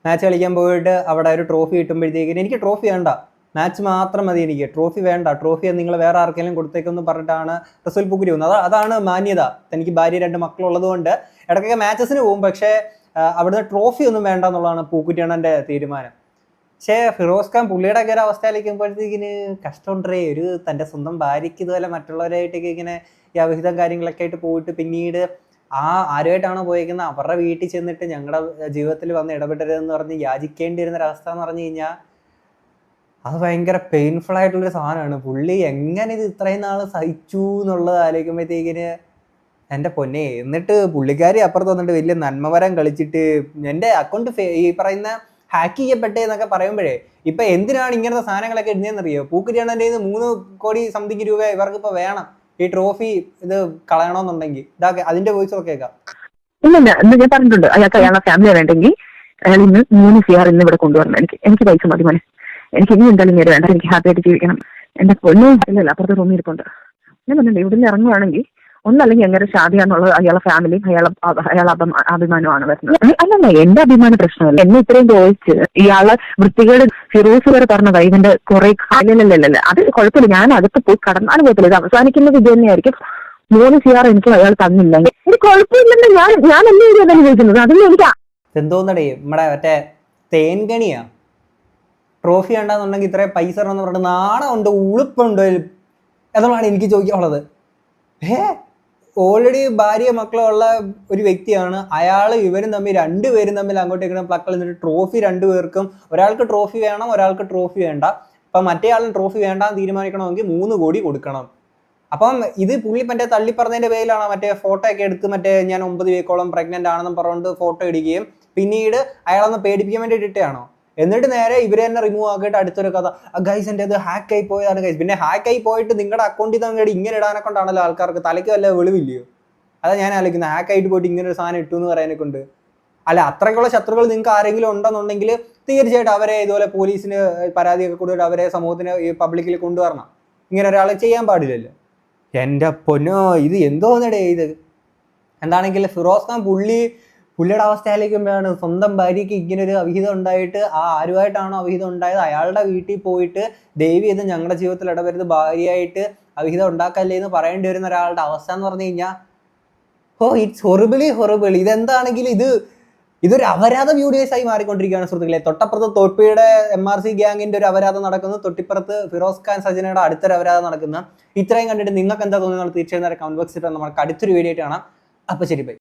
മാച്ച് കളിക്കാൻ പോയിട്ട് അവിടെ ഒരു ട്രോഫി കിട്ടുമ്പോഴത്തേക്കിന് എനിക്ക് ട്രോഫി വേണ്ട, മാച്ച് മാത്രം മതി എനിക്ക്, ട്രോഫി വേണ്ട, ട്രോഫി നിങ്ങൾ വേറെ ആർക്കെങ്കിലും കൊടുത്തേക്കെന്ന് പറഞ്ഞിട്ടാണ് റസൂൽ പൂക്കുറ്റി പോകുന്നത്. അതാണ് മാന്യത. തനിക്ക് ഭാര്യ 2 മക്കളുള്ളത് കൊണ്ട് ഇടയ്ക്കൊക്കെ മാച്ചസിന് പോകും, പക്ഷേ അവിടുന്ന് ട്രോഫി ഒന്നും വേണ്ട എന്നുള്ളതാണ് പൂക്കുറ്റിയണ്ണൻ്റെ തീരുമാനം. പക്ഷേ ഫിറോസ് ഖാൻ പുള്ളിയുടെ ഒക്കെ ഒരു അവസ്ഥയിലേക്കുമ്പോഴത്തേക്കിന് കഷ്ടമുണ്ടേ. ഒരു തൻ്റെ സ്വന്തം ഭാര്യയ്ക്ക് ഇതുപോലെ മറ്റുള്ളവരായിട്ടൊക്കെ ഇങ്ങനെ ഈ അവിഹിതം കാര്യങ്ങളൊക്കെ ആയിട്ട് പോയിട്ട് പിന്നീട് ആരുമായിട്ടാണോ പോയേക്കുന്നത് അവരുടെ വീട്ടിൽ ചെന്നിട്ട് ഞങ്ങളുടെ ജീവിതത്തിൽ വന്ന് ഇടപെടരുതെന്ന് പറഞ്ഞ് യാചിക്കേണ്ടി വരുന്നൊരവസ്ഥ എന്ന് പറഞ്ഞു കഴിഞ്ഞാൽ അത് ഭയങ്കര പെയിൻഫുൾ ആയിട്ടുള്ളൊരു സാധനമാണ്. പുള്ളി എങ്ങനെ ഇത് ഇത്രയും നാൾ സഹിച്ചു എന്നുള്ളത് ആലോചിക്കുമ്പോഴത്തേക്കിന് എൻ്റെ പൊന്നെ. എന്നിട്ട് പുള്ളിക്കാരി അപ്പുറത്ത് വന്നിട്ട് വലിയ നന്മവരം കളിച്ചിട്ട് എൻ്റെ അക്കൗണ്ട് ഈ പറയുന്ന ഹാക്ക് ചെയ്യപ്പെട്ടേ എന്നൊക്കെ പറയുമ്പോഴേ ഇപ്പം എന്തിനാണ് ഇങ്ങനത്തെ സാധനങ്ങളൊക്കെ ഇടുന്നതെന്നറിയോ? പൂക്കുറ്റിയണ്ണൻ്റെ 3 കോടി സംതിങ് രൂപ ഇവർക്ക് ഇപ്പോൾ വേണം ഈ ട്രോഫി ഇത് കളയണമെന്നുണ്ടെങ്കിൽ. ഇതാക്കെ അതിന്റെ വോയിസ് ഒക്കെ കേൾക്കാം. ഇല്ല എന്ന് ഞാൻ പറഞ്ഞിട്ടുണ്ട്, അയാളുടെ ഫാമിലി വേണ്ടെങ്കിൽ അയാൾ ഇന്ന് 3 CR ഇന്ന് ഇവിടെ കൊണ്ടുവരണം. എനിക്ക് പൈസ മതി മോനെ, എനിക്ക് ഇനി എന്തായാലും നേരെ വേണ്ട, എനിക്ക് ഹാപ്പി ആയിട്ട് ജീവിക്കണം. എന്റെ പൊന്നും ഇല്ലല്ല, അപ്പുറത്തെ റൂമിൽ ഇരിപ്പുണ്ട്. ഞാൻ പറഞ്ഞിട്ടുണ്ട്, ഇവിടെ നിന്ന് ഇറങ്ങുവാണെങ്കിൽ ഒന്നല്ലെങ്കിൽ എങ്ങനെ ഷാദിയാന്നുള്ളത് അയാളെ ഫാമിലിയും അയാളെ അഭിമാനമാണ് വരുന്നത്. അല്ലല്ല, എന്റെ അഭിമാന പ്രശ്നമല്ല. എന്നെ ഇത്രയും ചോദിച്ച് ഇയാളെ വൃത്തികേട് ഫിറോസ് വരെ പറഞ്ഞതാ ഇവന്റെ കുറെ കാലല്ലല്ല. അത് കുഴപ്പമില്ല, ഞാൻ അകത്ത് പോയി കടന്നാലും കുഴപ്പമില്ല. ഇത് അവസാനിക്കുന്നത് ഇത് തന്നെയായിരിക്കും. 3 CR എനിക്ക് അയാൾ തന്നില്ല, ഇത് കുഴപ്പമില്ലല്ലോ. ഞാൻ എന്നെ ഇതാണ് ചോദിക്കുന്നത്. അതിന് എനിക്ക് എന്തോന്നടേ നമ്മുടെ മറ്റേ തേൻകണിയാ ട്രോഫി വേണ്ടെന്നുണ്ടെങ്കിൽ ഇത്രയും പൈസ എന്ന് പറഞ്ഞിട്ട് നാണമുണ്ട്, ഉളുപ്പുണ്ട് എന്നുള്ളതാണ് എനിക്ക് ചോദിക്കാനുള്ളത്. ഓൾറെഡി ഭാര്യ മക്കളുള്ള ഒരു വ്യക്തിയാണ് അയാൾ. ഇവരും തമ്മിൽ 2 പേരും തമ്മിൽ അങ്ങോട്ടേക്കും പ്ലക്കൾ നിന്നിട്ട് ട്രോഫി 2 പേർക്കും, ഒരാൾക്ക് ട്രോഫി വേണം, ഒരാൾക്ക് ട്രോഫി വേണ്ട. അപ്പം മറ്റേ ആളും ട്രോഫി വേണ്ടാന്ന് തീരുമാനിക്കണമെങ്കിൽ 3 കോടി കൊടുക്കണം. അപ്പം ഇത് പുള്ളി മറ്റേ തള്ളിപ്പറഞ്ഞതിൻ്റെ പേരിലാണ് മറ്റേ ഫോട്ടോ ഒക്കെ എടുത്ത് മറ്റേ ഞാൻ 9 വീക്കോളം പ്രഗ്നന്റ് ആണെന്നും പറഞ്ഞുകൊണ്ട് ഫോട്ടോ ഇടുകയും പിന്നീട് അയാളൊന്ന് പേടിപ്പിക്കാൻ വേണ്ടി ഇട്ടാണോ? എന്നിട്ട് നേരെ ഇവരെ തന്നെ റിമൂവ് ആക്കിയിട്ട് അടുത്തൊരു കഥ, ഗൈസ് എൻ്റെ അത് ഹാക്കായി പോയതാണ് ഗൈസ്. പിന്നെ ഹാക്കായി പോയിട്ട് നിങ്ങളുടെ അക്കൗണ്ടിൽ നിന്ന് ഇങ്ങനെ ഇടാനെ കൊണ്ടാണല്ലോ ആൾക്കാർക്ക് തലയ്ക്ക് വല്ല വെളിവില്ലയോ? അതാ ഞാൻ ആലോചിക്കുന്നത്. ഹാക്കായിട്ട് പോയിട്ട് ഇങ്ങനെ ഒരു സാധനം ഇട്ടു എന്ന് പറയാനെ കൊണ്ട്. അല്ല, അത്രയ്ക്കുള്ള ശത്രുക്കൾ നിങ്ങൾക്ക് ആരെങ്കിലും ഉണ്ടെന്നുണ്ടെങ്കിൽ തീർച്ചയായിട്ടും അവരെ ഇതുപോലെ പോലീസിന് പരാതിയൊക്കെ കൊടുത്തിട്ട് അവരെ സമൂഹത്തിന് ഈ പബ്ലിക്കിൽ കൊണ്ടുവരണം. ഇങ്ങനെ ഒരാളെ ചെയ്യാൻ പാടില്ലല്ലോ. എൻ്റെ പൊന്നോ, ഇത് എന്തോന്നടേ ഇത്. എന്താണെങ്കിൽ ഫിറോസ് ഖാൻ പുള്ളിയുടെ അവസ്ഥ ആലോചിക്കുമ്പോഴാണ് സ്വന്തം ഭാര്യയ്ക്ക് ഇങ്ങനൊരു അവിഹിതം ഉണ്ടായിട്ട് ആരുമായിട്ടാണോ അവിഹിതം ഉണ്ടായത് അയാളുടെ വീട്ടിൽ പോയിട്ട് ദയവ് ചെയ്ത് ഞങ്ങളുടെ ജീവിതത്തിൽ ഇടവരുത്, ഭാര്യയായിട്ട് അവിഹിതം ഉണ്ടാക്കല്ലേ എന്ന് പറയേണ്ടി വരുന്ന ഒരാളുടെ അവസ്ഥ എന്ന് പറഞ്ഞു കഴിഞ്ഞാൽ ഇറ്റ്സ് ഹൊറിബിളി. ഇതെന്താണെങ്കിലും ഇതൊരു അപരാധ വീഡിയോസ് ആയി മാറിക്കൊണ്ടിരിക്കുകയാണ് സുഹൃത്തുക്കളെ. തൊട്ടപ്പുറത്ത് തോപ്പിയുടെ MRC ഗ്യാങ്ങിന്റെ ഒരു അപരാധം നടക്കുന്നു, തൊട്ടിപ്പുറത്ത് ഫിറോസ് ഖാൻ സജനയുടെ അടുത്തൊരു അപരാധം നടക്കുന്ന. ഇത്രയും കണ്ടിട്ട് നിങ്ങൾക്ക് എന്താ തോന്നുന്നത്? തീർച്ചയായും കമന്റ് ബോക്സിൽ നമുക്ക് അടുത്തൊരു വീഡിയോ ആയിട്ട് കാണാം. അപ്പോൾ ശരി, ബൈ.